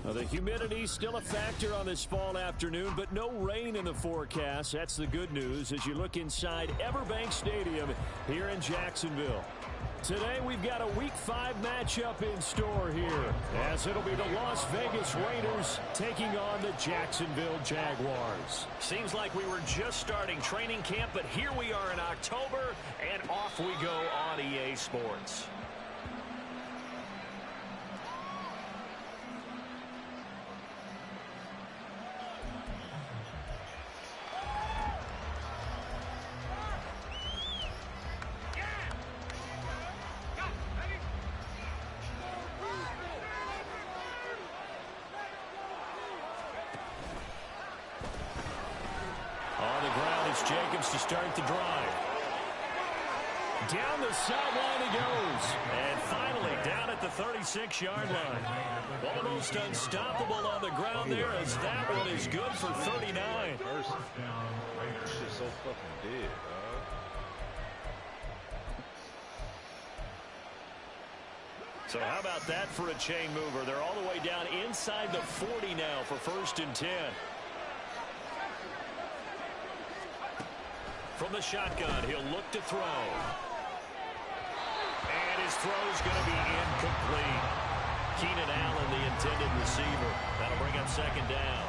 Well, the humidity still a factor on this fall afternoon, but no rain in the forecast. That's the good news as you look inside Everbank Stadium here in Jacksonville. Today we've got a Week 5 matchup in store here, as it'll be the Las Vegas Raiders taking on the Jacksonville Jaguars. Seems like we were just starting training camp, but here we are in October, and off we go on EA Sports. Jacobs to start the drive. Down the sideline he goes. And finally down at the 36-yard line. Almost unstoppable on the ground there, as that one is good for 39. It's just so fucking dead, So how about that for a chain mover? They're all the way down inside the 40 now for 1st and 10. From the shotgun, he'll look to throw. And his throw's going to be incomplete. Keenan Allen, the intended receiver. That'll bring up 2nd down.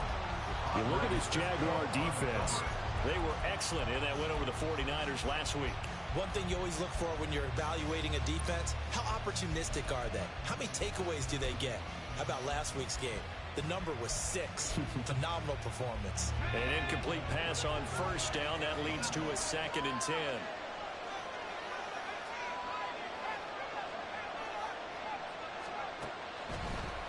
You look at this Jaguar defense. They were excellent in that win over the 49ers last week. One thing you always look for when you're evaluating a defense, how opportunistic are they? How many takeaways do they get? How about last week's game? The number was 6. Phenomenal performance. An incomplete pass on 1st down. That leads to a 2nd and 10.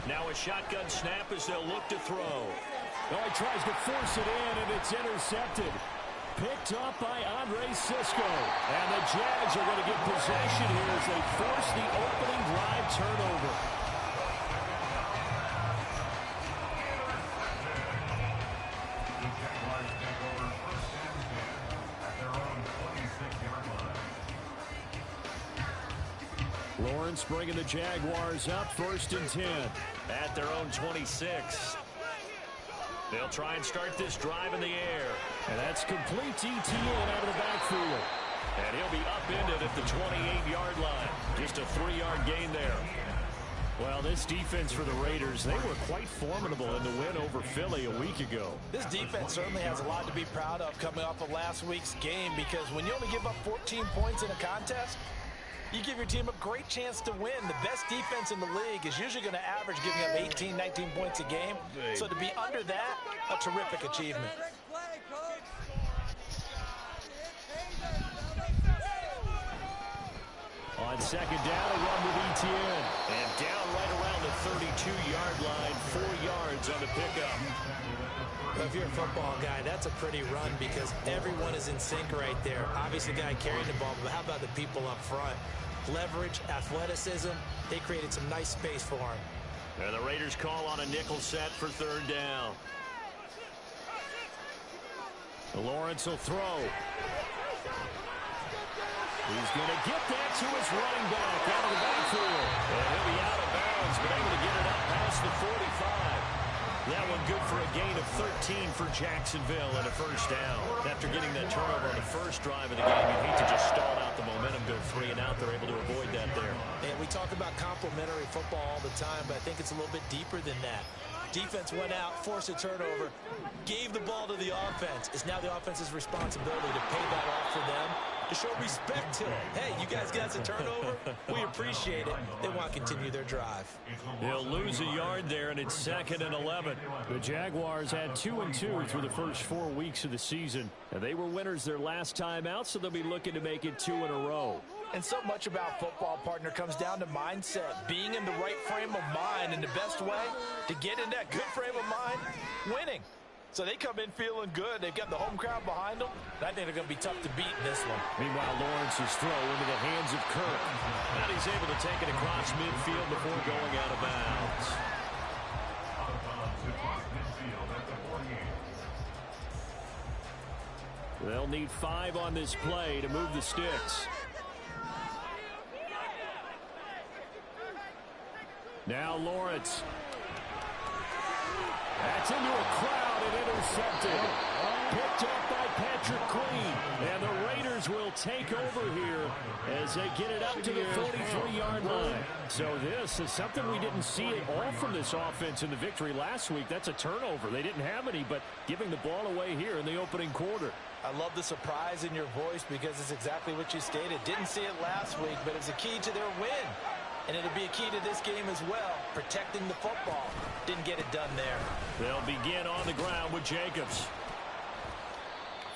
Now a shotgun snap as they'll look to throw. Oh, he tries to force it in, and it's intercepted. Picked up by Andre Sisco. And the Jags are going to get possession here as they force the opening drive turnover. Lawrence bringing the Jaguars up 1st and 10. At their own 26. They'll try and start this drive in the air. And that's complete ETN out of the backfield. And he'll be upended at the 28-yard line. Just a 3-yard gain there. Well, this defense for the Raiders, they were quite formidable in the win over Philly a week ago. This defense certainly has a lot to be proud of coming off of last week's game, because when you only give up 14 points in a contest, you give your team a great chance to win. The best defense in the league is usually going to average giving up 18, 19 points a game. So to be under that, a terrific achievement. On 2nd down, a run with ETN. And down right around the 32-yard line, 4 yards on the pickup. Well, if you're a football guy, that's a pretty run because everyone is in sync right there. Obviously, the guy carrying the ball, but how about the people up front? Leverage, athleticism, they created some nice space for him. And the Raiders call on a nickel set for 3rd down. Lawrence will throw. He's going to get that to his running back out of the backfield. And he'll be out of bounds, but able to get it up past the 45. That one good for a gain of 13 for Jacksonville and a 1st down. After getting that turnover on the 1st drive of the game, you hate to just stall out the momentum, go 3 and out. They're able to avoid that there. And we talk about complementary football all the time, but I think it's a little bit deeper than that. Defense went out, forced a turnover, gave the ball to the offense. It's now the offense's responsibility to pay that off for them, to show respect to it. Hey, you guys got a turnover? We appreciate it. They want to continue their drive. They'll lose a yard there, and it's 2nd and 11. The Jaguars had 2-2 through the first 4 weeks of the season. And they were winners their last time out, so they'll be looking to make it 2 in a row. And so much about football, partner, comes down to mindset. Being in the right frame of mind, and the best way to get in that good frame of mind, winning. So they come in feeling good. They've got the home crowd behind them. I think they're going to be tough to beat in this one. Meanwhile, Lawrence's throw into the hands of Kirk. And he's able to take it across midfield before going out of bounds. They'll need 5 on this play to move the sticks. Now Lawrence. That's into a crowd and intercepted. Picked up by Patrick Queen. And the Raiders will take over here as they get it up to the 43-yard line. So this is something we didn't see at all from this offense in the victory last week. That's a turnover. They didn't have any, but giving the ball away here in the opening quarter. I love the surprise in your voice because it's exactly what you stated. Didn't see it last week, but it's a key to their win. And it'll be a key to this game as well, protecting the football. Didn't get it done there. They'll begin on the ground with Jacobs.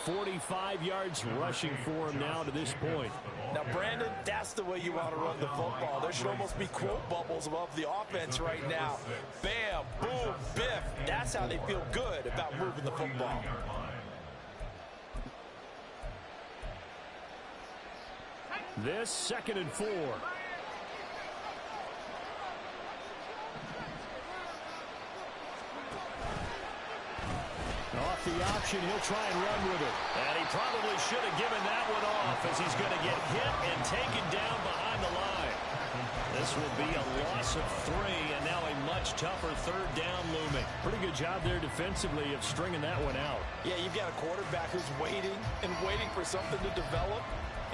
45 yards rushing for him now to this point. Now, Brandon, that's the way you want to run the football. There should almost be quote bubbles above the offense right now. Bam, boom, biff. That's how they feel good about moving the football. This 2nd and 4. Off the option, he'll try and run with it. And he probably should have given that one off as he's going to get hit and taken down behind the line. This will be a loss of 3 and now a much tougher 3rd down looming. Pretty good job there defensively of stringing that one out. Yeah, you've got a quarterback who's waiting and waiting for something to develop,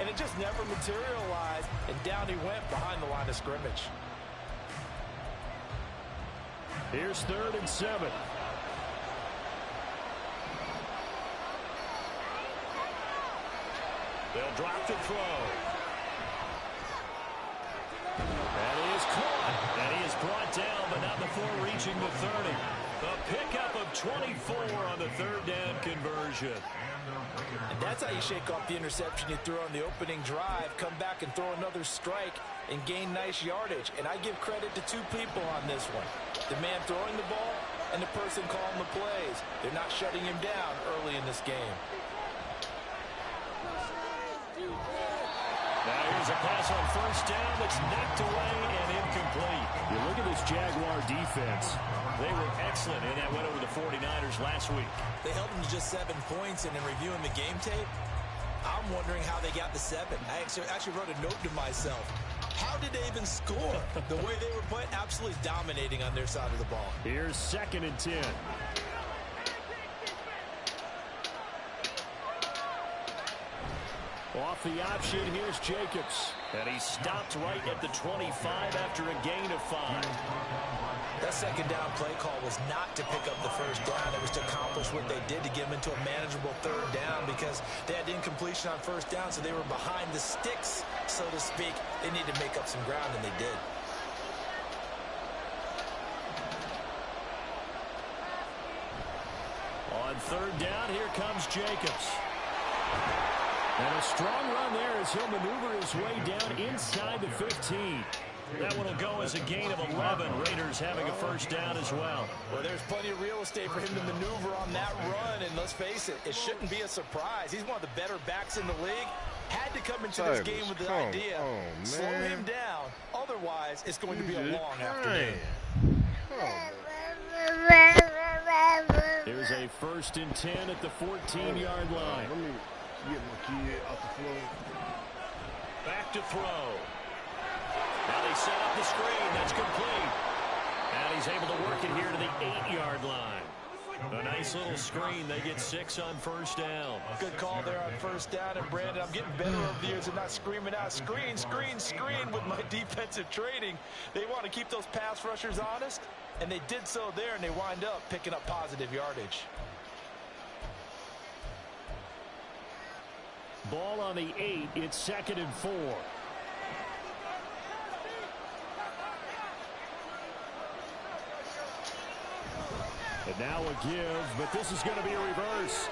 and it just never materialized, and down he went behind the line of scrimmage. Here's 3rd and 7. They'll drop to throw. And he is caught. And he is brought down, but not before reaching the 30. A pickup of 24 on the 3rd down conversion. And that's how you shake off the interception you threw on the opening drive, come back and throw another strike and gain nice yardage. And I give credit to 2 people on this one. The man throwing the ball and the person calling the plays. They're not shutting him down early in this game. Now here's a pass on 1st down that's knocked away and incomplete. You look at this Jaguar defense. They were excellent in that win over the 49ers last week. They held them to just 7 points, and in reviewing the game tape, I'm wondering how they got the 7. I actually wrote a note to myself. How did they even score? The way they were playing, absolutely dominating on their side of the ball. Here's 2nd and 10. Off the option, here's Jacobs. And he stopped right at the 25 after a gain of 5. That 2nd down play call was not to pick up the 1st down. It was to accomplish what they did to get them into a manageable 3rd down because they had incompletion on 1st down, so they were behind the sticks, so to speak. They needed to make up some ground, and they did. On 3rd down, here comes Jacobs. And a strong run there as he'll maneuver his way down inside the 15. That one will go as a gain of 11. Raiders having a 1st down as well. Well, there's plenty of real estate for him to maneuver on that run, and let's face it, it shouldn't be a surprise. He's one of the better backs in the league. Had to come into this game with the idea, slow him down. Otherwise, it's going to be a long afternoon. Here's a 1st and 10 at the 14-yard line. Let me get my kid off the floor. Back to throw. Now they set up the screen. That's complete. And he's able to work it here to the 8-yard line. A nice little screen. They get 6 on 1st down. Good call there on 1st down. And, Brandon, I'm getting better over the years and not screaming out, screen, screen, screen with my defensive training. They want to keep those pass rushers honest, and they did so there, and they wind up picking up positive yardage. Ball on the 8. It's 2nd and 4. And now a give, but this is going to be a reverse.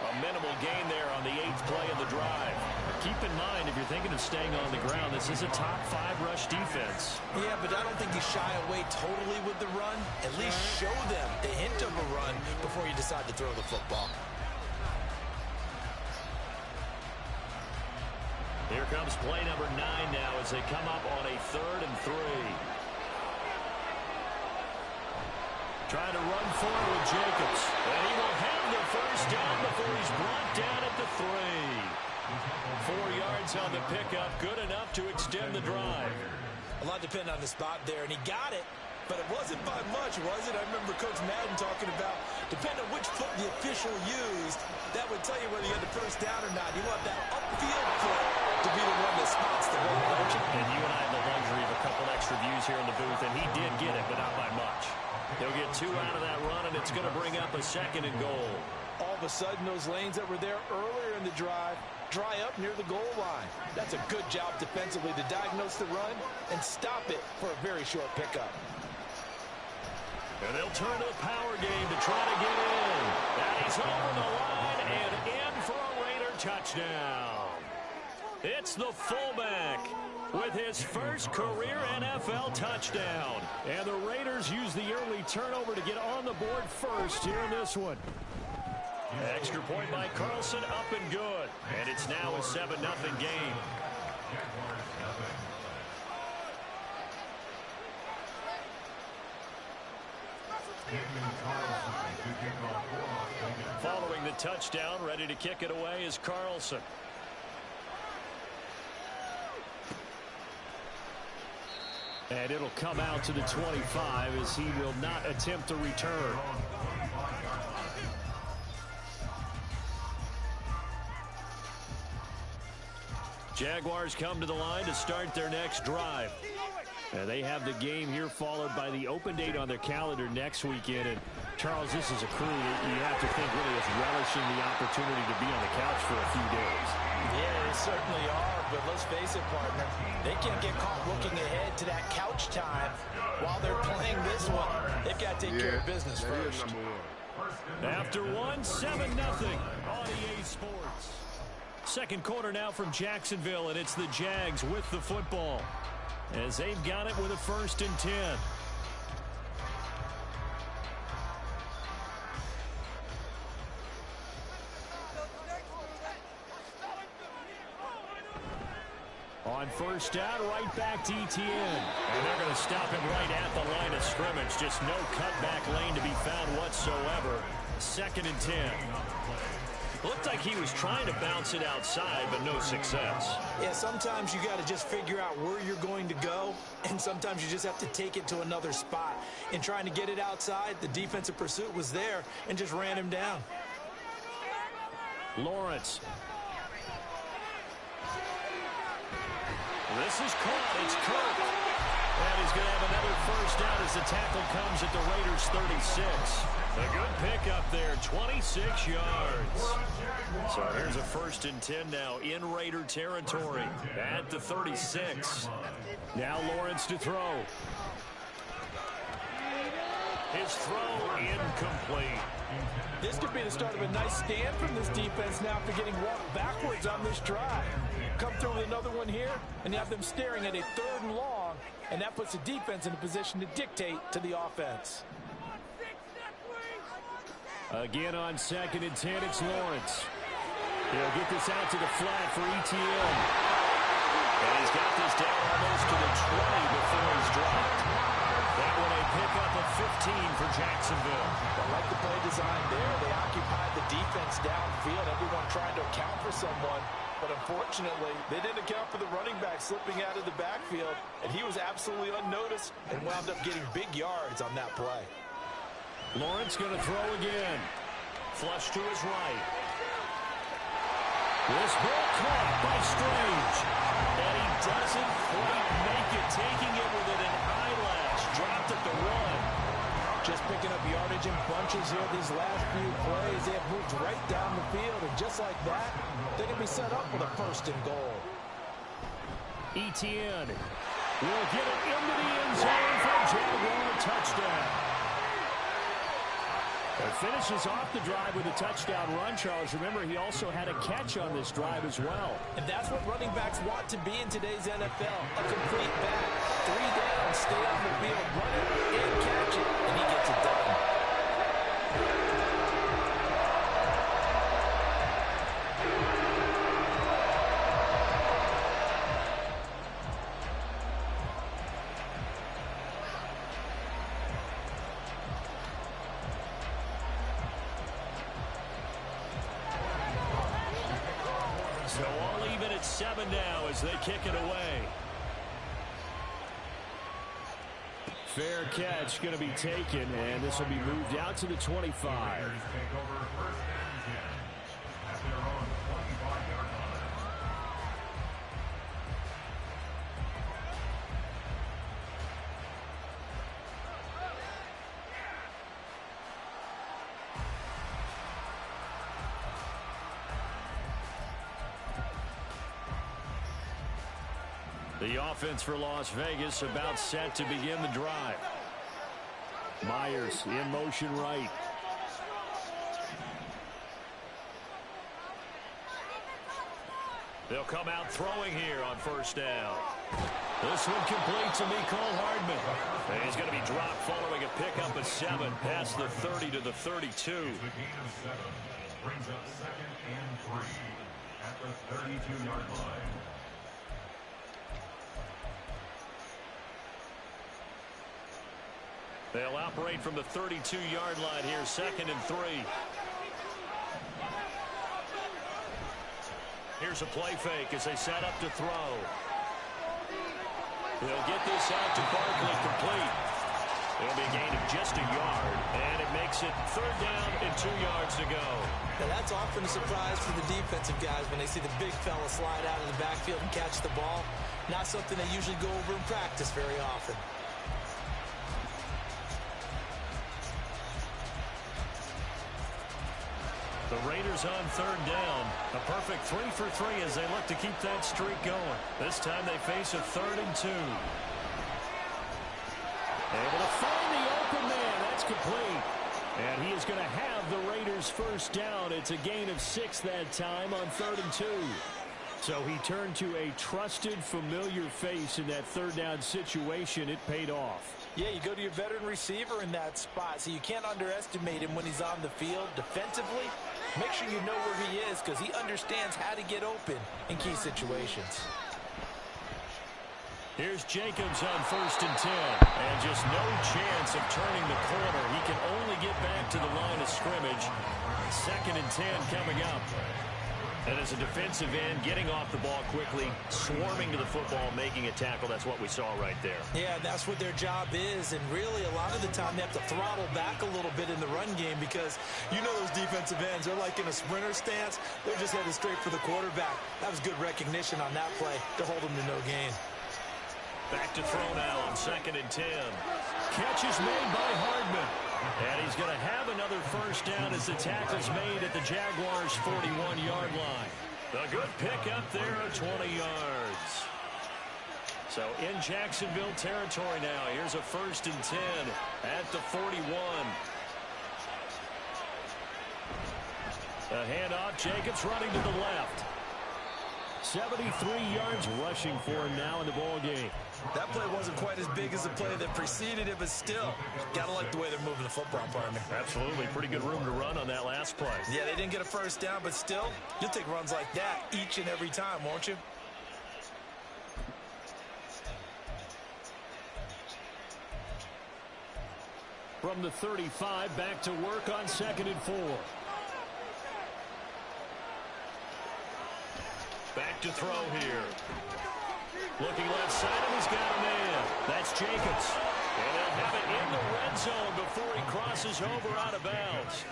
A minimal gain there on the 8th play of the drive. Keep in mind, if you're thinking of staying on the ground, this is a top 5 rush defense. Yeah, but I don't think you shy away totally with the run. At least show them the hint of a run before you decide to throw the football. Here comes play number 9 now as they come up on a 3rd and 3. Trying to run forward with Jacobs. And he will have the 1st down before he's brought down at the 3. 4 yards on the pickup, good enough to extend the drive. A lot depended on the spot there, and he got it, But it wasn't by much, was it? I remember Coach Madden talking about, depending on which foot the official used, that would tell you whether you had the first down or not. You want that upfield foot to be the one that spots the ball, don't you? And you and I have the luxury of a couple extra views here in the booth, and he did get it, but not by much. They'll get 2 out of that run, and it's going to bring up a 2nd and goal. All of a sudden, those lanes that were there earlier in the drive dry up near the goal line. That's a good job defensively to diagnose the run and stop it for a very short pickup. And they'll turn to the power game to try to get in. And he's over the line and in for a Raider touchdown. It's the fullback with his first career NFL touchdown. And the Raiders use the early turnover to get on the board first here in this one. Extra point by Carlson, up and good. And it's now a 7-0 game. Following the touchdown, ready to kick it away is Carlson. And it'll come out to the 25 as he will not attempt to return. Jaguars come to the line to start their next drive. And they have the game here followed by the open date on their calendar next weekend. And Charles, this is a crew that you have to think really is relishing the opportunity to be on the couch for a few days. Yeah, they certainly are, but let's face it, partner. They can't get caught looking ahead to that couch time while they're playing this one. They've got to take care of business first. After 7-0 on EA Sports. Second quarter now from Jacksonville, and it's the Jags with the football as they've got it with a 1st and 10. On first down, right back to ETN. And they're going to stop him right at the line of scrimmage. Just no cutback lane to be found whatsoever. 2nd and 10. Looked like he was trying to bounce it outside, but no success. Yeah, sometimes you got to just figure out where you're going to go, and sometimes you just have to take it to another spot. In trying to get it outside, the defensive pursuit was there and just ran him down. Lawrence. This is caught. It's Kirk. And he's going to have another first down as the tackle comes at the Raiders' 36. A good pickup there, 26 yards. So here's a 1st and 10 now in Raider territory at the 36. Now Lawrence to throw. His throw incomplete. This could be the start of a nice stand from this defense now after getting walked backwards on this drive. Come through with another one here, and you have them staring at a 3rd and long, and that puts the defense in a position to dictate to the offense. Again on 2nd and 10, it's Lawrence. He'll get this out to the flat for ETN. And he's got this down almost to the 20 before he's dropped. That one a pickup of 15 for Jacksonville. I like the play design there. They occupied the defense downfield, everyone trying to account for someone. But unfortunately, they didn't account for the running back slipping out of the backfield, and he was absolutely unnoticed and wound up getting big yards on that play. Lawrence going to throw again. Flush to his right. This ball caught by Strange. And he doesn't quite make it, taking it with an eyelash. Dropped at the 1. Just picking up yardage in bunches here these last few plays. They have moved right down the field, and just like that, they can be set up with a 1st and goal. ETN will get it into the end zone for a Jaguar touchdown. It finishes off the drive with a touchdown run, Charles. Remember, he also had a catch on this drive as well. And that's what running backs want to be in today's NFL. A complete back. 3 down, stay on the field, run it, and catch it, and he gets it done. So all even at 7 now as they kick it away. Fair catch going to be taken, and this will be moved out to the 25. The offense for Las Vegas about set to begin the drive. Myers in motion right. They'll come out throwing here on first down. This one complete to Mecole Hardman. And he's going to be dropped following a pickup of 7 past the 30 to the 32. Brings up 2nd and 3 at the 32-yard line. They'll operate from the 32-yard line here, 2nd and 3. Here's a play fake as they set up to throw. They'll get this out to Barkley complete. It'll be a gain of just a yard, and it makes it 3rd down and 2 yards to go. Now that's often a surprise for the defensive guys when they see the big fella slide out of the backfield and catch the ball. Not something they usually go over in practice very often. The Raiders on 3rd down. A perfect 3 for 3 as they look to keep that streak going. This time they face a 3rd and 2. Able to find the open man. That's complete. And he is going to have the Raiders first down. It's a gain of 6 that time on 3rd and 2. So he turned to a trusted, familiar face in that 3rd down situation. It paid off. Yeah, you go to your veteran receiver in that spot, so you can't underestimate him when he's on the field. Defensively, make sure you know where he is because he understands how to get open in key situations. Here's Jacobs on 1st and 10. And just no chance of turning the corner. He can only get back to the line of scrimmage. 2nd and 10 coming up. And as a defensive end, getting off the ball quickly, swarming to the football, making a tackle. That's what we saw right there. Yeah, that's what their job is. And really, a lot of the time, they have to throttle back a little bit in the run game because you know those defensive ends, they're like in a sprinter stance. They're just headed straight for the quarterback. That was good recognition on that play to hold them to no gain. Back to throw now on 2nd and 10. Catch is made by Hardman. And he's going to have another first down as the tackle's made at the Jaguars' 41-yard line. A good pickup there of 20 yards. So in Jacksonville territory now. Here's a 1st and 10 at the 41. A handoff. Jacobs running to the left. 73 yards rushing for him now in the ball game. That play wasn't quite as big as the play that preceded it, but still, gotta like the way they're moving the football, partner. Absolutely. Pretty good room to run on that last play. Yeah, they didn't get a first down, but still, you'll take runs like that each and every time, won't you? From the 35, back to work on 2nd and 4. Back to throw here. Looking left side, and he's got a man. That's Jacobs. And they'll have it in the red zone before he crosses over out of bounds.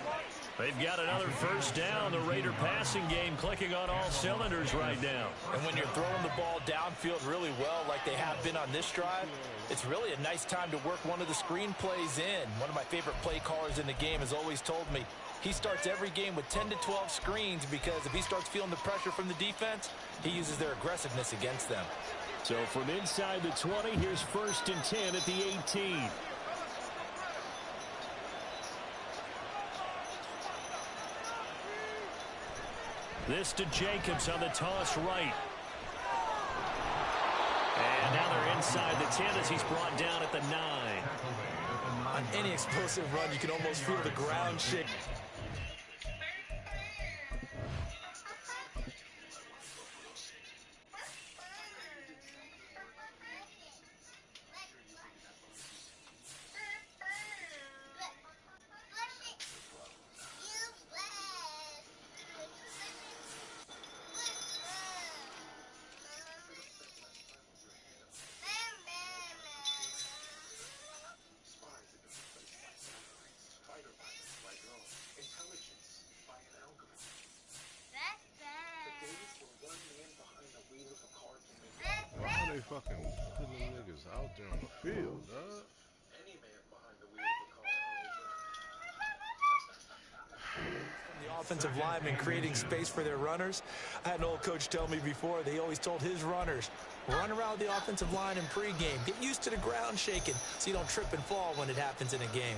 They've got another first down. The Raider passing game clicking on all cylinders right now. And when you're throwing the ball downfield really well like they have been on this drive, it's really a nice time to work one of the screen plays in. One of my favorite play callers in the game has always told me he starts every game with 10 to 12 screens because if he starts feeling the pressure from the defense, he uses their aggressiveness against them. So from inside the 20, here's 1st and 10 at the 18. This to Jacobs on the toss right. And now they're inside the 10 as he's brought down at the 9. On any explosive run, you can almost feel the ground shake. fucking putting them niggas out there on the field, dog. The offensive linemen creating space for their runners. I had an old coach tell me before, they always told his runners, run around the offensive line in pregame. Get used to the ground shaking so you don't trip and fall when it happens in a game.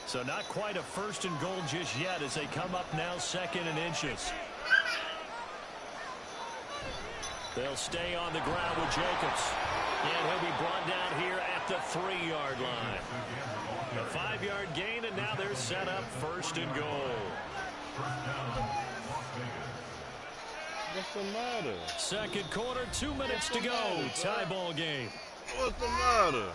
So not quite a 1st and goal just yet as they come up now 2nd and inches. They'll stay on the ground with Jacobs. And he'll be brought down here at the 3-yard line. A 5-yard gain, and now they're set up 1st and goal. What's the matter? 2nd quarter, 2 minutes to go. Tie ball game. What's the matter?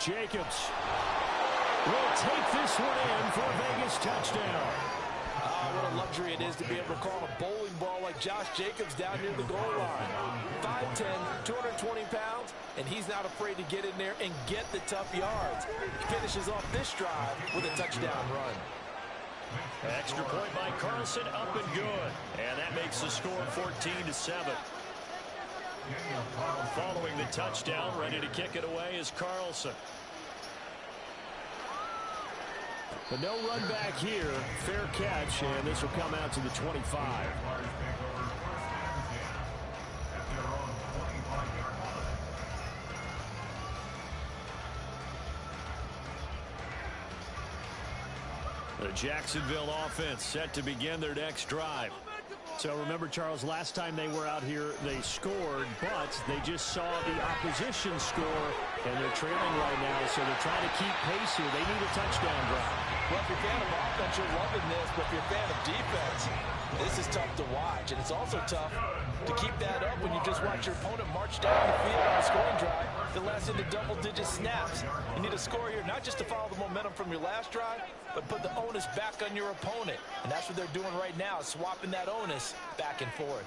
Jacobs will take this one in for a Vegas touchdown. What a luxury it is to be able to call a bowling ball like Josh Jacobs down near the goal line. 5'10", 220 pounds, and he's not afraid to get in there and get the tough yards. He finishes off this drive with a touchdown run. Extra point by Carlson, up and good. And that makes the score 14-7. Following the touchdown, ready to kick it away is Carlson. But no run back here. Fair catch, and this will come out to the 25. The Jacksonville offense set to begin their next drive. So remember, Charles, last time they were out here, they scored, but they just saw the opposition score, and they're trailing right now, so they're trying to keep pace here. They need a touchdown drive. Well, if you're a fan of offense, you're loving this, but if you're a fan of defense, this is tough to watch, and it's also tough to keep that up when you just watch your opponent march down the field on a scoring drive that lasts into double-digit snaps. You need a score here, not just to follow the momentum from your last drive, but put the onus back on your opponent. And that's what they're doing right now, swapping that onus back and forth.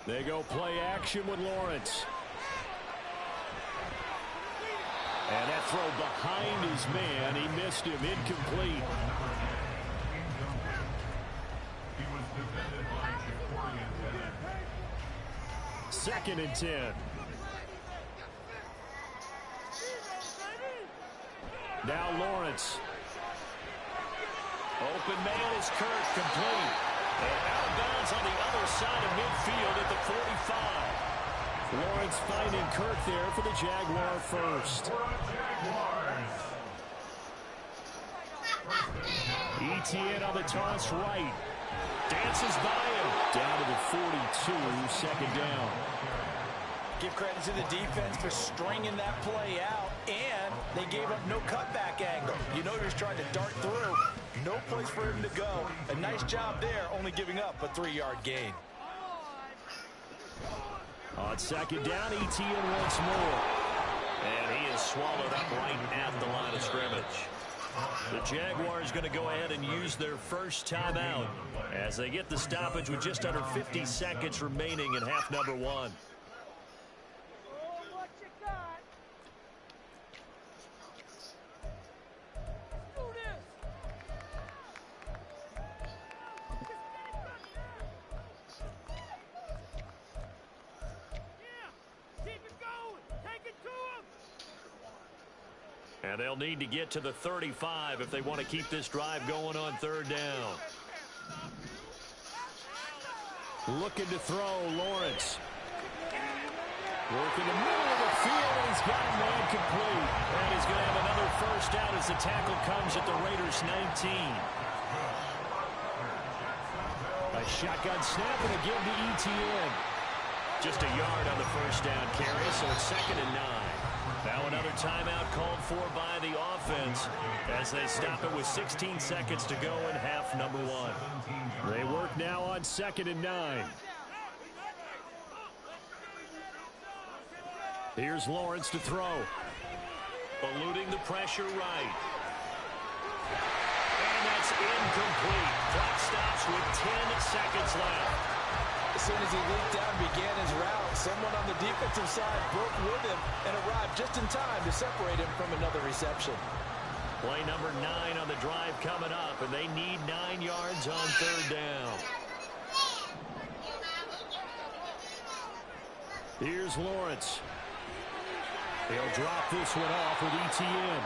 They go play action with Lawrence. And that throw behind his man, he missed him, incomplete. Second and 10. Now Lawrence. Open man is Kirk, complete. And out of bounds on the other side of midfield at the 45. Lawrence finding Kirk there for the Jaguar first. Etienne on the toss right. Dances by him. Down to the 42, second down. Give credit to the defense for stringing that play out, and they gave up no cutback angle. You know, he was trying to dart through. No place for him to go. A nice job there, only giving up a 3-yard gain. On second down, Etienne once more. And he is swallowed up right at the line of scrimmage. The Jaguars going to go ahead and use their first timeout as they get the stoppage with just under 50 seconds remaining in half number 1. And they'll need to get to the 35 if they want to keep this drive going on third down. Looking to throw, Lawrence. Working the middle of the field, and he's got a man complete. And he's going to have another first down as the tackle comes at the Raiders' 19. A shotgun snap, and again to Etienne. Just a yard on the first down carry, so it's 2nd and 9. Now another timeout called for by the offense as they stop it with 16 seconds to go in half number 1. They work now on 2nd and 9. Here's Lawrence to throw. Eluding the pressure right. And that's incomplete. Clock stops with 10 seconds left. As soon as he leaped down and began his route, someone on the defensive side broke with him and arrived just in time to separate him from another reception. Play number 9 on the drive coming up, and they need 9 yards on third down. Here's Lawrence. He'll drop this one off with ETN.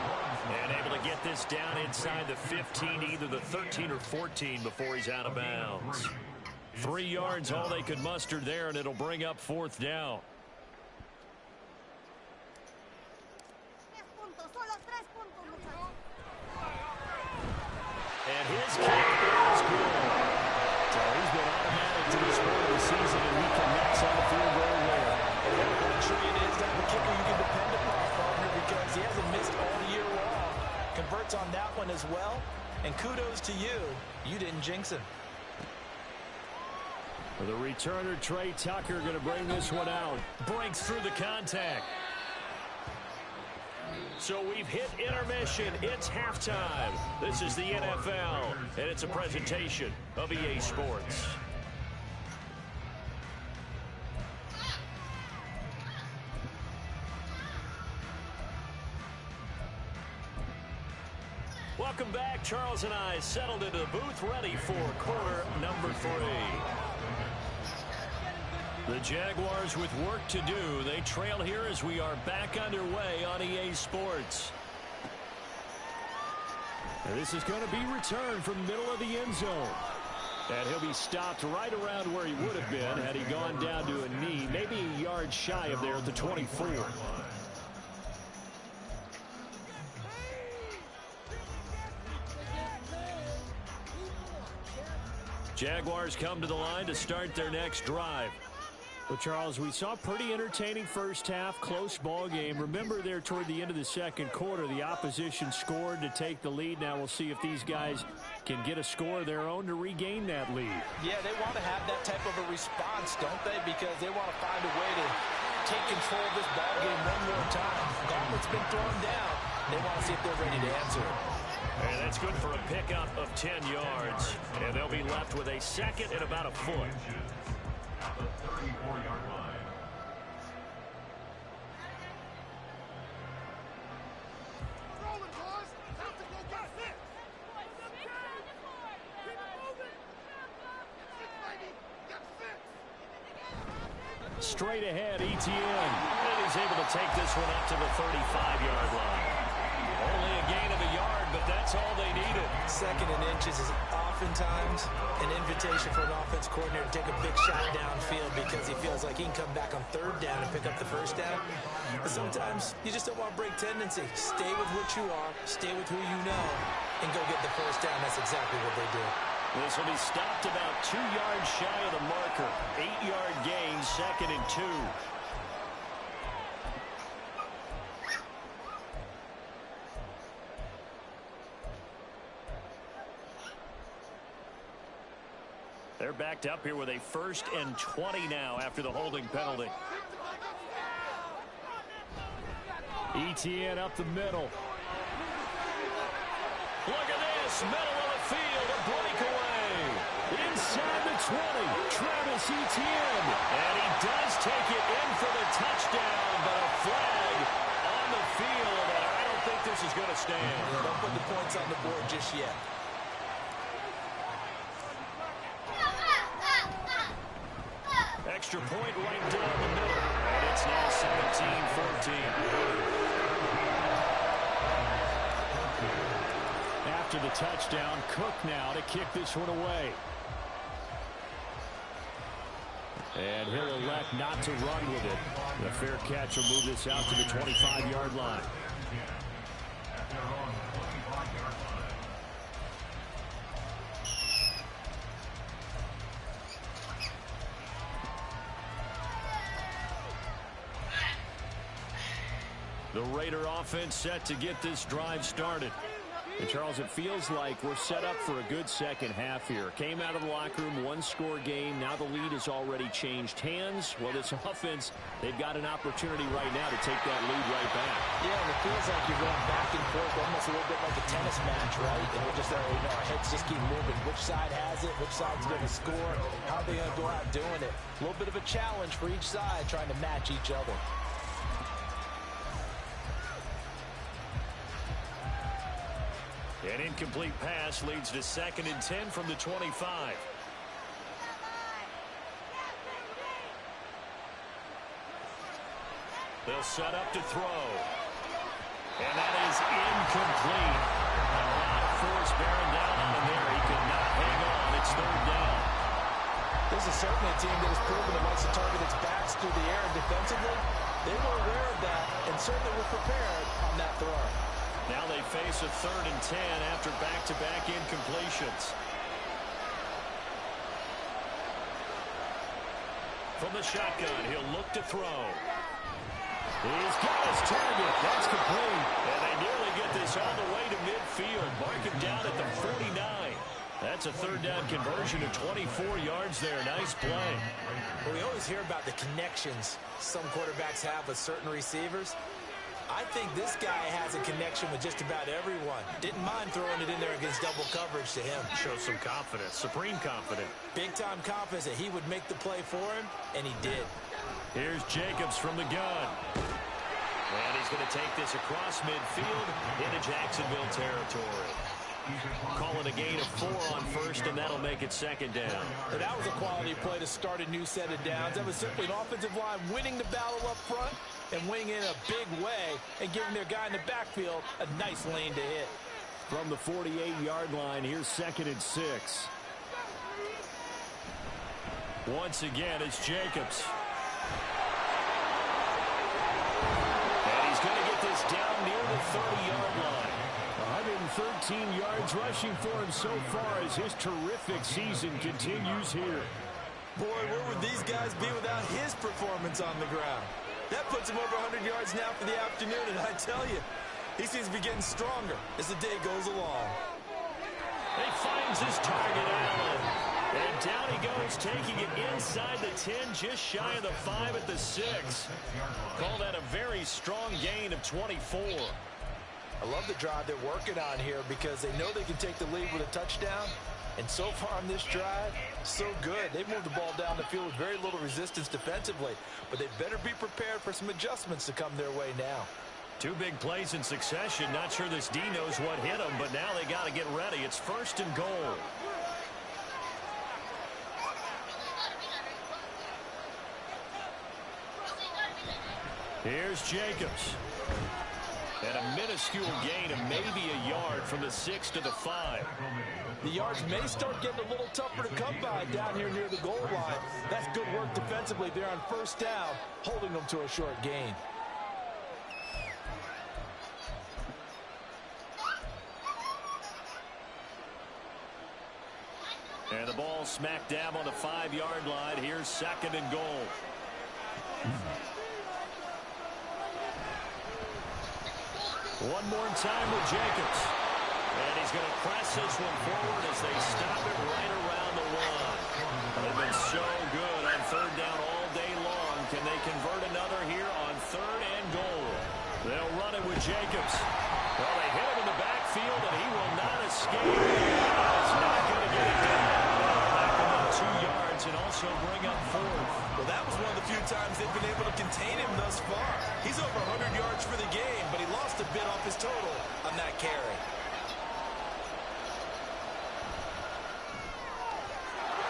And able to get this down inside the 15, either the 13 or 14 before he's out of bounds. 3 yards all they could muster there, and it'll bring up fourth down. And his kick is good. So he's been automatic to this point of the season, and he connects on the field goal there. Luxury it is to have a kicker you can depend upon, partner, because he hasn't missed all year long. Converts on that one as well, and kudos to you. You didn't jinx him. The returner, Trey Tucker, going to bring this one out. Breaks through the contact. So we've hit intermission. It's halftime. This is the NFL, and it's a presentation of EA Sports. Welcome back. Charles and I settled into the booth, ready for quarter number 3. The Jaguars with work to do. They trail here as we are back underway on EA Sports. And this is going to be returned from the middle of the end zone. And he'll be stopped right around where he would have been had he gone down to a knee, maybe a yard shy of there at the 24. Jaguars come to the line to start their next drive. Well, Charles, we saw a pretty entertaining first half, close ball game. Remember there toward the end of the second quarter, the opposition scored to take the lead. Now we'll see if these guys can get a score of their own to regain that lead. Yeah, they want to have that type of a response, don't they? Because they want to find a way to take control of this ball game one more time. Gauntlet's been thrown down. They want to see if they're ready to answer it. And that's good for a pickup of 10 yards. And they'll be left with a second and about a foot. At the 34-yard line. Straight ahead, ETN. And he's able to take this one up to the 35-yard line. Only a gain of a yard, but that's all they needed. Second and inches is oftentimes an invitation for an offense coordinator to take a big shot downfield because he feels like he can come back on third down and pick up the first down. But sometimes you just don't want to break tendency. Stay with what you are, stay with who you know, and go get the first down. That's exactly what they did. This will be stopped about 2 yards shy of the marker. 8-yard gain, second and 2. They're backed up here with a 1st and 20 now after the holding penalty. ETN up the middle. Look at this, middle of the field, a breakaway. Inside the 20, Travis Etienne. And he does take it in for the touchdown, but a flag on the field, and I don't think this is going to stand. Don't put the points on the board just yet. Extra point right down the middle, and it's now 17-14. After the touchdown, Cook now to kick this one away. And he'll elect not to run with it. The fair catch will move this out to the 25-yard line. At their own 25-yard line. The Raider offense set to get this drive started. And Charles, it feels like we're set up for a good second half here. Came out of the locker room, one-score game. Now the lead has already changed hands. Well, this offense, they've got an opportunity right now to take that lead right back. Yeah, and it feels like you're going back and forth, almost a little bit like a tennis match, right? And we're just there, our heads just keep moving. Which side has it? Which side's going to score? How are they going to go out doing it? A little bit of a challenge for each side, trying to match each other. An incomplete pass leads to 2nd and 10 from the 25. They'll set up to throw. And that is incomplete. A lot of force bearing down on him there. He could not hang on. It's 3rd down. This is certainly a team that has proven it likes to target its backs through the air defensively. They were aware of that and certainly were prepared on that throw. Now they face a 3rd and 10 after back-to-back incompletions. From the shotgun, he'll look to throw. He's got his target. That's complete. And they nearly get this all the way to midfield. Mark him down at the 49. That's a 3rd down conversion of 24 yards there. Nice play. Well, we always hear about the connections some quarterbacks have with certain receivers. I think this guy has a connection with just about everyone. Didn't mind throwing it in there against double coverage to him. Shows some confidence, supreme confidence. Big-time confidence that he would make the play for him, and he did. Here's Jacobs from the gun. And he's going to take this across midfield into Jacksonville territory. Calling a gain of 4 on 1st, and that'll make it 2nd down. And that was a quality play to start a new set of downs. That was simply an offensive line winning the battle up front and winning in a big way and giving their guy in the backfield a nice lane to hit. From the 48-yard line, here's 2nd and 6. Once again, it's Jacobs. And he's going to get this down near the 30-yard line. 113 yards rushing for him so far as his terrific season continues here. Boy, where would these guys be without his performance on the ground? That puts him over 100 yards now for the afternoon, and I tell you, he seems to be getting stronger as the day goes along. He finds his target, Allen. And down he goes, taking it inside the 10, just shy of the 5 at the 6. Call that a very strong gain of 24. I love the drive they're working on here because they know they can take the lead with a touchdown. And so far on this drive, so good. They've moved the ball down the field with very little resistance defensively. But they better be prepared for some adjustments to come their way now. 2 big plays in succession. Not sure this D knows what hit them, but now they got to get ready. It's 1st and goal. Here's Jacobs. And a minuscule gain of maybe a yard from the 6 to the 5. The yards may start getting a little tougher to come by down here near the goal line. That's good work defensively there on 1st down, holding them to a short gain. And the ball smack dab on the 5-yard line. Here's 2nd and goal. One more time with Jacobs. And he's going to press this one forward as they stop it right around the 1. They've been so good on 3rd down all day long. Can they convert another here on 3rd and goal? They'll run it with Jacobs. Well, they hit him in the backfield, and he will not escape. He's not going to get it done. Back about 2 yards and also bring up 4th. Well, that was one of the few times they've been able to contain him thus far. He's over 100 yards for the game, but he lost a bit off his total on that carry.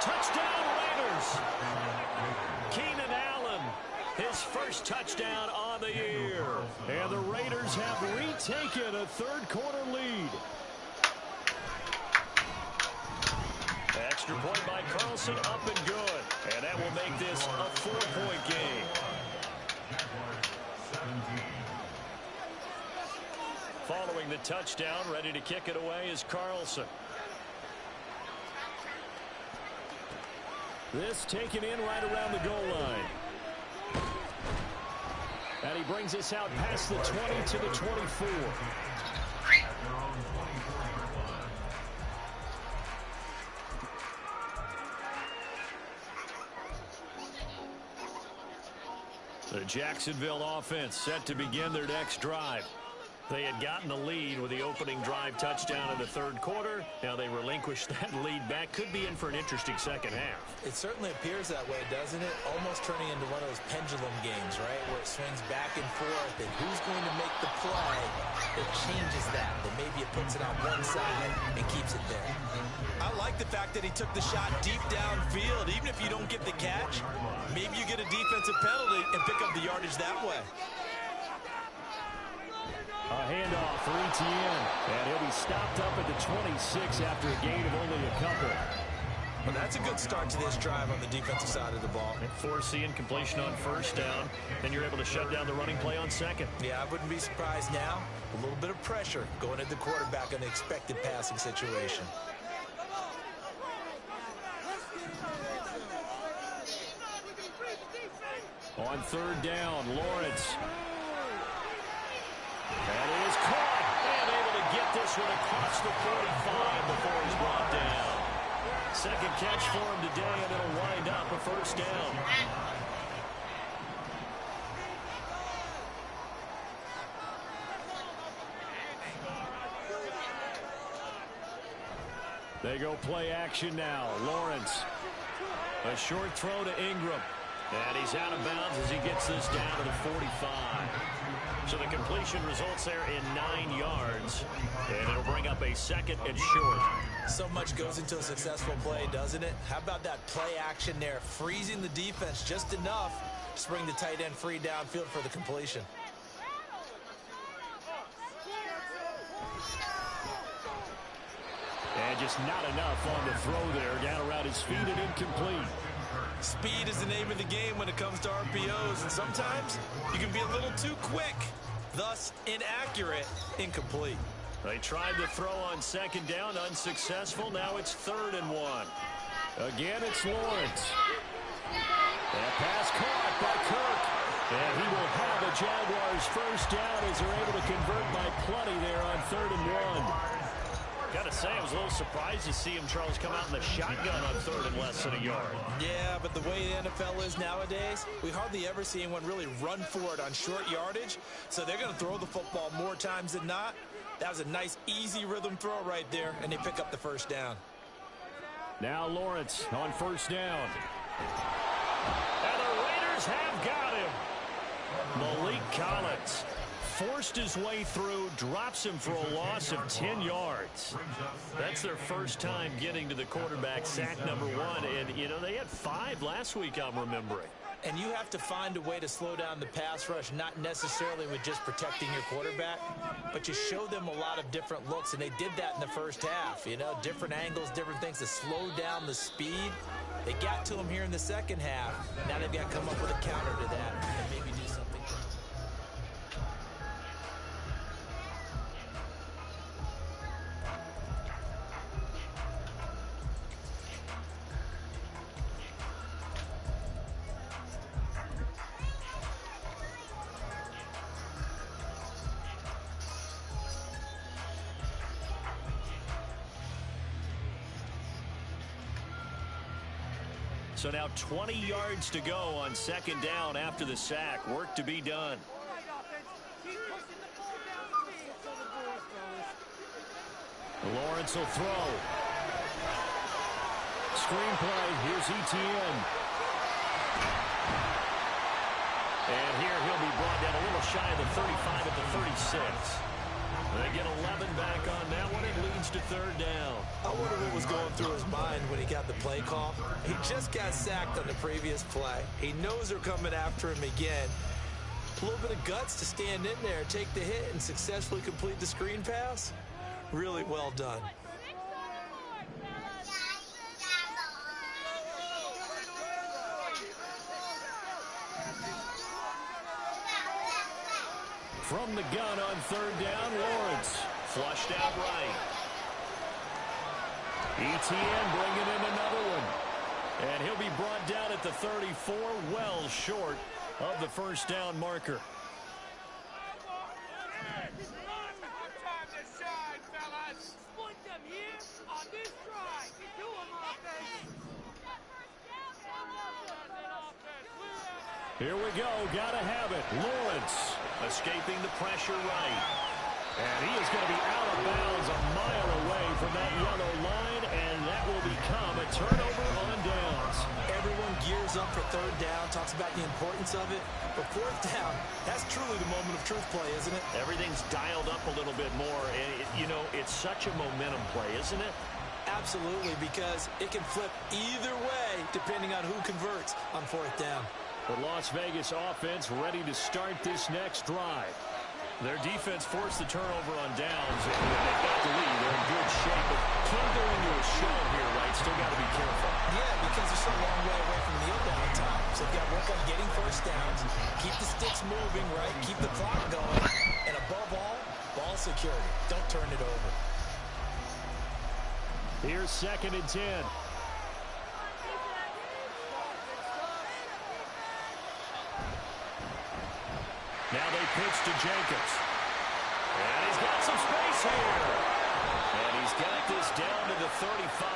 Touchdown Raiders. Keenan Allen, his first touchdown on the year. And the Raiders have retaken a 3rd quarter lead. Extra point by Carlson, up and good. And that will make this a 4-point game. Following the touchdown, ready to kick it away is Carlson. This taken in right around the goal line. And he brings us out past the 20 to the 24. The Jacksonville offense set to begin their next drive. They had gotten the lead with the opening drive touchdown in the third quarter. Now they relinquished that lead back. Could be in for an interesting second half. It certainly appears that way, doesn't it? Almost turning into one of those pendulum games, right? Where it swings back and forth, and who's going to make the play that changes that maybe it puts it on one side and keeps it there. I like the fact that he took the shot deep downfield. Even if you don't get the catch, maybe you get a defensive penalty and pick up the yardage that way. A handoff for Etienne, and he'll be stopped up at the 26 after a gain of only a couple. Well, that's a good start to this drive on the defensive side of the ball. And force the incompletion on first down. Then you're able to shut down the running play on second. Yeah, I wouldn't be surprised now. A little bit of pressure going at the quarterback in the expected passing situation. On third down, Lawrence. And he is caught and able to get this one across the 45 before he's brought down. Second catch for him today, and it'll wind up a first down. They go play action now. Lawrence. A short throw to Ingram. And he's out of bounds as he gets this down to the 45. So the completion results there in 9 yards. And it'll bring up a second and short. So much goes into a successful play, doesn't it? How about that play action there? Freezing the defense just enough to bring the tight end free downfield for the completion. And just not enough on the throw there. Down around his feet and incomplete. Speed is the name of the game when it comes to RPOs, and sometimes you can be a little too quick, thus inaccurate, incomplete. They tried to throw on second down, unsuccessful. Now it's 3rd and 1. Again, it's Lawrence. That pass caught by Kirk. And he will have a Jaguars first down as they're able to convert by plenty there on 3rd and 1. Got to say, I was a little surprised to see him, Charles, come out in the shotgun on 3rd and less than a yard. Yeah, but the way the NFL is nowadays, we hardly ever see anyone really run for it on short yardage. So they're going to throw the football more times than not. That was a nice, easy rhythm throw right there, and they pick up the first down. Now Lawrence on first down. And the Raiders have got him. Malik Collins forced his way through, drops him for a loss of 10 yards. That's their first time getting to the quarterback, sack number 1. And, you know, they had 5 last week, I'm remembering. And you have to find a way to slow down the pass rush, not necessarily with just protecting your quarterback, but you show them a lot of different looks, and they did that in the first half. You know, different angles, different things to slow down the speed. They got to him here in the second half. Now they've got to come up with a counter to that and maybe do something. So now 20 yards to go on second down after the sack. Work to be done. Lawrence will throw. Screenplay. Here's Etienne. And here he'll be brought down a little shy of the 35 at the 36. They get 11 back on that one. It leads to 3rd down. I wonder what was going through his mind when he got the play call. He just got sacked on the previous play. He knows they're coming after him again. A little bit of guts to stand in there, take the hit, and successfully complete the screen pass. Really well done. From the gun on 3rd down, Lawrence flushed out right. Etienne bringing in another one. And he'll be brought down at the 34, well short of the first down marker. Here we go. Gotta have it. Lawrence. Escaping the pressure right. And he is going to be out of bounds a mile away from that yellow line, and that will become a turnover on downs. Everyone gears up for third down, talks about the importance of it. But fourth down, that's truly the moment of truth play, isn't it? Everything's dialed up a little bit more. It's such a momentum play, isn't it? Absolutely, because it can flip either way depending on who converts on fourth down. The Las Vegas offense ready to start this next drive. Their defense forced the turnover on downs, and they've got the lead. They're in good shape, but can't go into a show here, right? Still got to be careful. Yeah, because they're so long way away from kneel down time. So they've got to work on getting first downs, keep the sticks moving, right? Keep the clock going, and above all, ball security. Don't turn it over. Here's 2nd and 10. Now they pitch to Jacobs. And he's got some space here. And he's got this down to the 35.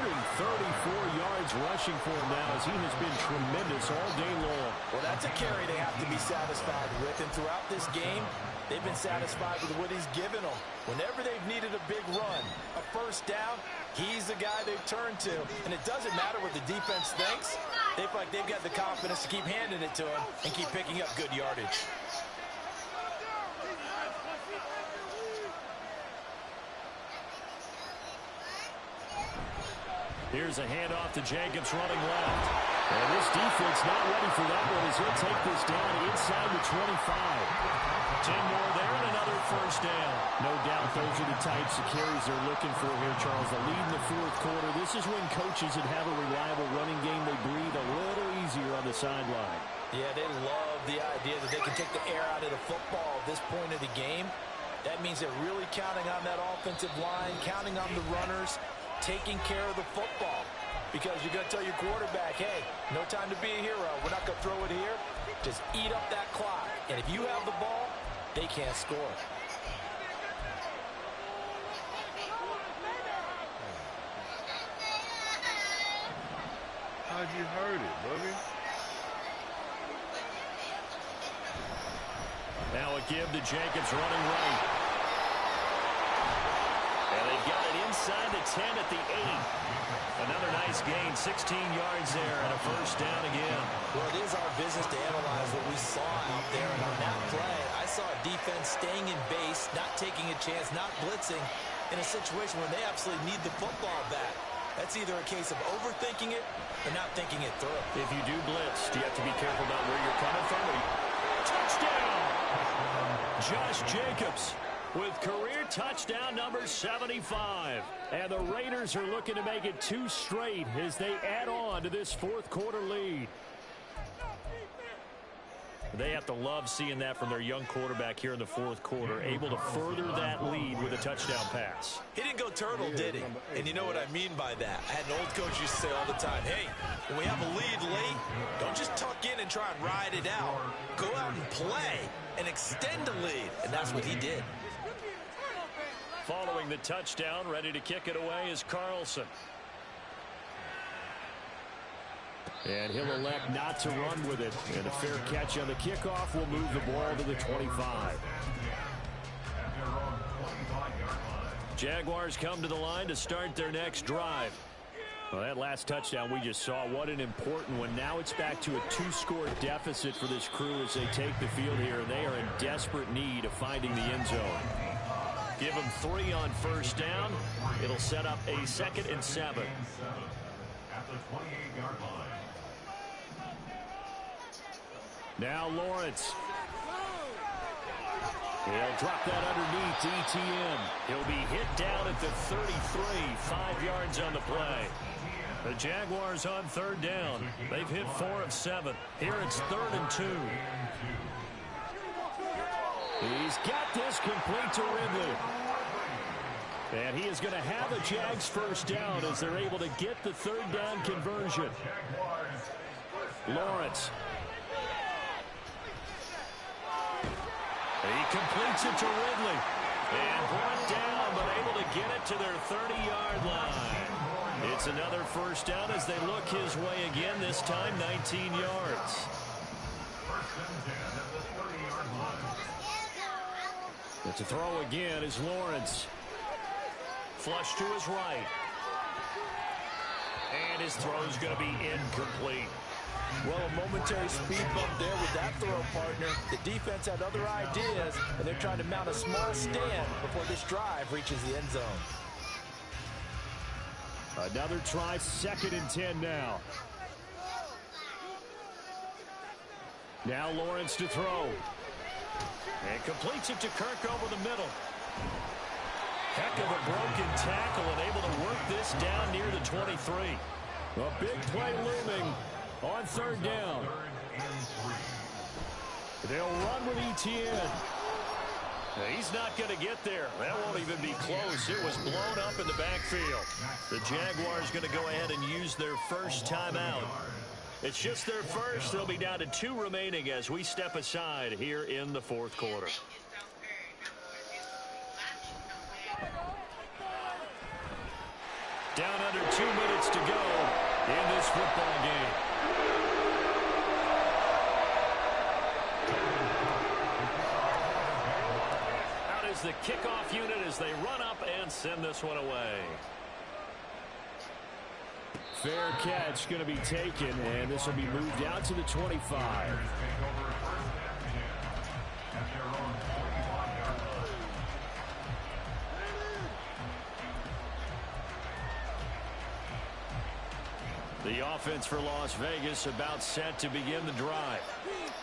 134 yards rushing for him now, as he has been tremendous all day long. Well, that's a carry they have to be satisfied with. And throughout this game, they've been satisfied with what he's given them. Whenever they've needed a big run, a first down, he's the guy they've turned to. And it doesn't matter what the defense thinks. They feel like they've got the confidence to keep handing it to him and keep picking up good yardage. Here's a handoff to Jacobs running left. And this defense not ready for that one, as he'll take this down inside the 25. 10 more there and another first down. No doubt those are the types of carries they're looking for here, Charles. The lead in the fourth quarter. This is when coaches that have a reliable running game, they breathe a little easier on the sideline. Yeah, they love the idea that they can take the air out of the football at this point of the game. That means they're really counting on that offensive line, counting on the runners, taking care of the football. Because you're going to tell your quarterback, hey, no time to be a hero. We're not going to throw it here. Just eat up that clock. And if you have the ball, they can't score. How'd you hurt it, buddy? Now a give to Jacobs running right. And they've got it inside the 10 at the 8. Another nice gain, 16 yards there, and a first down again. Well, it is our business to analyze what we saw out there. And on that play, I saw a defense staying in base, not taking a chance, not blitzing, in a situation where they absolutely need the football back. That's either a case of overthinking it or not thinking it through. If you do blitz, do you have to be careful about where you're coming from? Touchdown! Josh Jacobs with career touchdown number 75. And the Raiders are looking to make it 2 straight as they add on to this fourth quarter lead. They have to love seeing that from their young quarterback here in the fourth quarter, able to further that lead with a touchdown pass. He didn't go turtle, did he? And you know what I mean by that. I had an old coach used to say all the time, hey, when we have a lead late, don't just tuck in and try and ride it out. Go out and play and extend the lead. And that's what he did. Following the touchdown, ready to kick it away is Carlson. And he'll elect not to run with it. And a fair catch on the kickoff will move the ball to the 25. Jaguars come to the line to start their next drive. Well, that last touchdown we just saw, what an important one. Now it's back to a 2-score deficit for this crew as they take the field here. And they are in desperate need of finding the end zone. Give them 3 on first down. It'll set up a 2nd and 7. At the 28-yard line. Now Lawrence. He'll drop that underneath to ETN. He'll be hit down at the 33, 5 yards on the play. The Jaguars on third down. They've hit 4 of 7. Here it's 3rd and 2. He's got this complete to Ridley. And he is going to have a Jags first down as they're able to get the third down conversion. Lawrence. He completes it to Ridley. And brought down, but able to get it to their 30-yard line. It's another first down as they look his way again, this time 19 yards. But to throw again is Lawrence. Flush to his right. And his throw is going to be incomplete. Well, a momentary speed bump there with that throw, partner. The defense had other ideas, and they're trying to mount a small stand before this drive reaches the end zone. Another try, 2nd and 10 now. Now Lawrence to throw. And completes it to Kirk over the middle. Heck of a broken tackle and able to work this down near the 23. A big play looming on 3rd down. They'll run with Etienne. He's not going to get there. That won't even be close. It was blown up in the backfield. The Jaguars going to go ahead and use their first timeout. It's just their first. They'll be down to 2 remaining as we step aside here in the 4th quarter. Down under 2 minutes to go in this football game. Out is the kickoff unit as they run up and send this one away. Fair catch going to be taken, and this will be moved out to the 25. The offense for Las Vegas about set to begin the drive.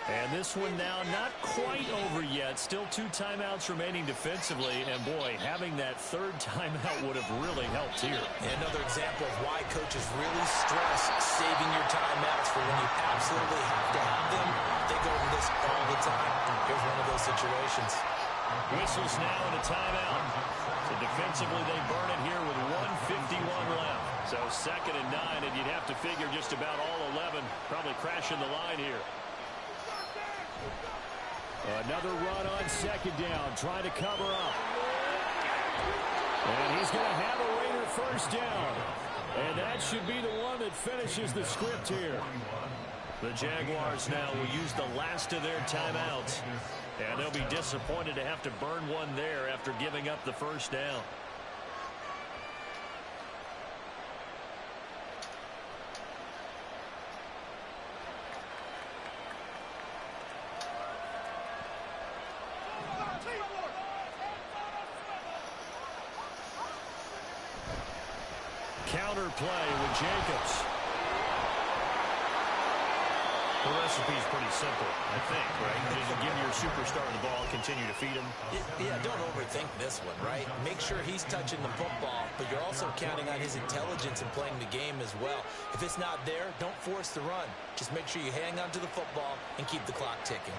And this one now not quite over yet. Still 2 timeouts remaining defensively. And, boy, having that 3rd timeout would have really helped here. Another example of why coaches really stress saving your timeouts for when you absolutely have to have them. They go over this all the time. Here's one of those situations. Whistles now and a timeout. So defensively they burn it here with 1:51 left. So 2nd and 9, and you'd have to figure just about all 11 probably crashing the line here. Another run on 2nd down, trying to cover up. And he's going to have a Raider 1st down. And that should be the one that finishes the script here. The Jaguars now will use the last of their timeouts. And they'll be disappointed to have to burn one there after giving up the 1st down. Counter play with Jacobs. The recipe's pretty simple, I think, right? Just give your superstar the ball and continue to feed him. Yeah, don't overthink this one, right? Make sure he's touching the football, but you're also counting on his intelligence in playing the game as well. If it's not there, don't force the run. Just make sure you hang on to the football and keep the clock ticking.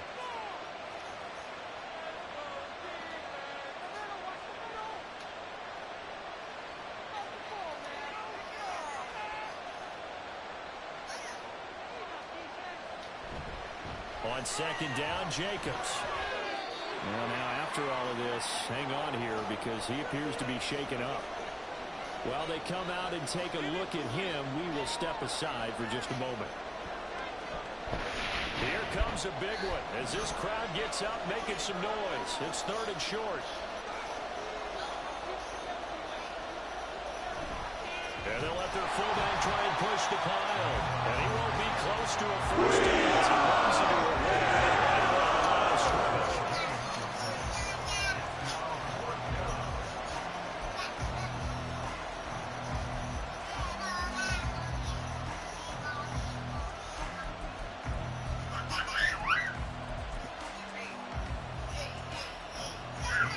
On 2nd down, Jacobs. Well, now after all of this, hang on here because he appears to be shaken up. While they come out and take a look at him, we will step aside for just a moment. Here comes a big one as this crowd gets up making some noise. It's 3rd and short. And they'll let their fullback try and push the pile. And he won't be close to a 1st down as he runs into a wall right around the line of scrimmage.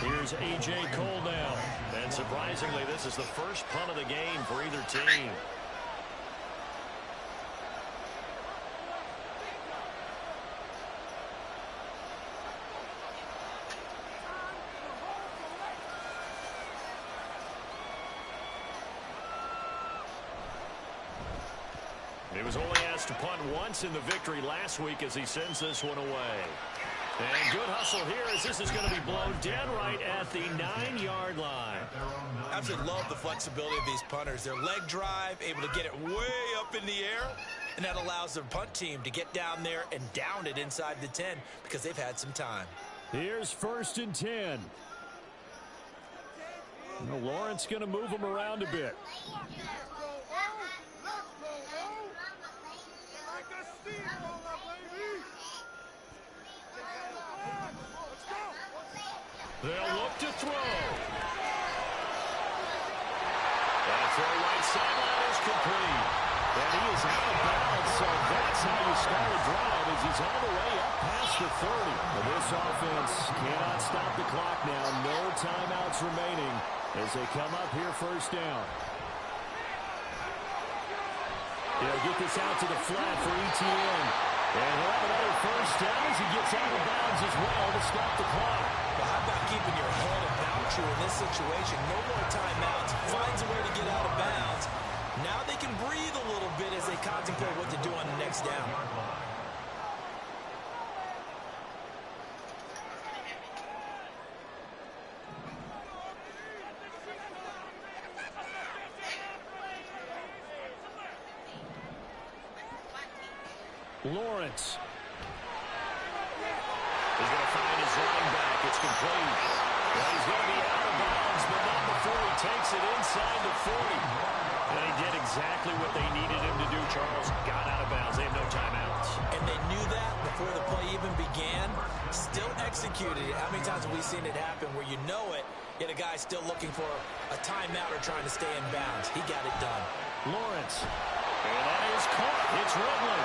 Here's A.J. Cole now. And surprisingly, this is the first punt of the game for either team. He was only asked to punt once in the victory last week as he sends this one away. And good hustle here as this is going to be blown dead right at the 9-yard line. I absolutely love the flexibility of these punters. Their leg drive, able to get it way up in the air, and that allows the punt team to get down there and down it inside the 10 because they've had some time. Here's 1st and 10. Lawrence going to move him around a bit. They'll look to throw. That throw right sideline is complete. And he is out of bounds, so that's how you start a drive as he's all the way up past the 30. Well, this offense cannot stop the clock now. No timeouts remaining as they come up here first down. They'll get this out to the flat for ETN. And he'll have another first down as he gets out of bounds as well to stop the clock. Well, how about keeping your head about you in this situation? No more timeouts. Finds a way to get out of bounds. Now they can breathe a little bit as they contemplate what to do on the next down. Lawrence. He's going to find his running back. It's complete. Well, he's going to be out of bounds, but not before he takes it inside the 40. And he did exactly what they needed him to do, Charles. Got out of bounds. They have no timeouts. And they knew that before the play even began. Still executed it. How many times have we seen it happen where you know it, yet a guy's still looking for a timeout or trying to stay in bounds? He got it done. Lawrence. And that is caught. It's Ridley.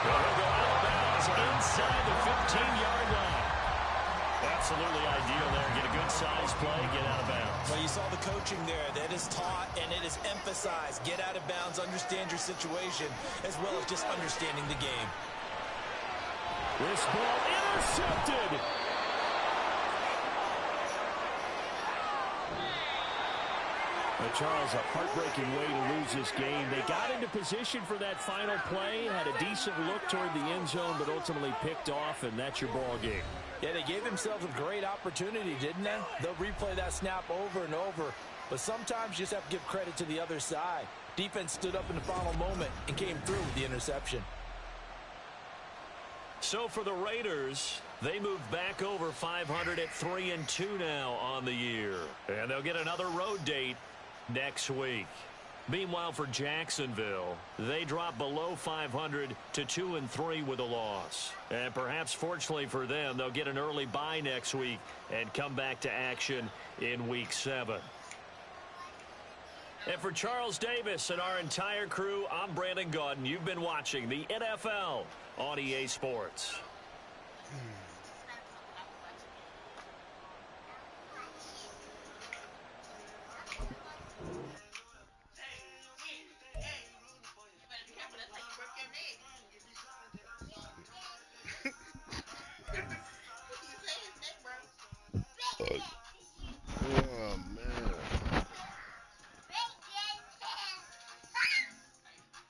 Well, he'll go out of bounds inside the 15-yard line. Absolutely ideal there. Get a good size play, get out of bounds. Well, you saw the coaching there. That is taught and it is emphasized. Get out of bounds, understand your situation, as well as just understanding the game. This ball intercepted. But Charles, a heartbreaking way to lose this game. They got into position for that final play, had a decent look toward the end zone, but ultimately picked off, and that's your ball game. Yeah, they gave themselves a great opportunity, didn't they? They'll replay that snap over and over. But sometimes you just have to give credit to the other side. Defense stood up in the final moment and came through with the interception. So for the Raiders, they move back over 500 at 3-2 now on the year. And they'll get another road date next week. Meanwhile, for Jacksonville, they drop below 500 to 2-3 with a loss. And perhaps fortunately for them, they'll get an early bye next week and come back to action in Week 7. And for Charles Davis and our entire crew, I'm Brandon Gaudin. You've been watching the NFL on EA Sports.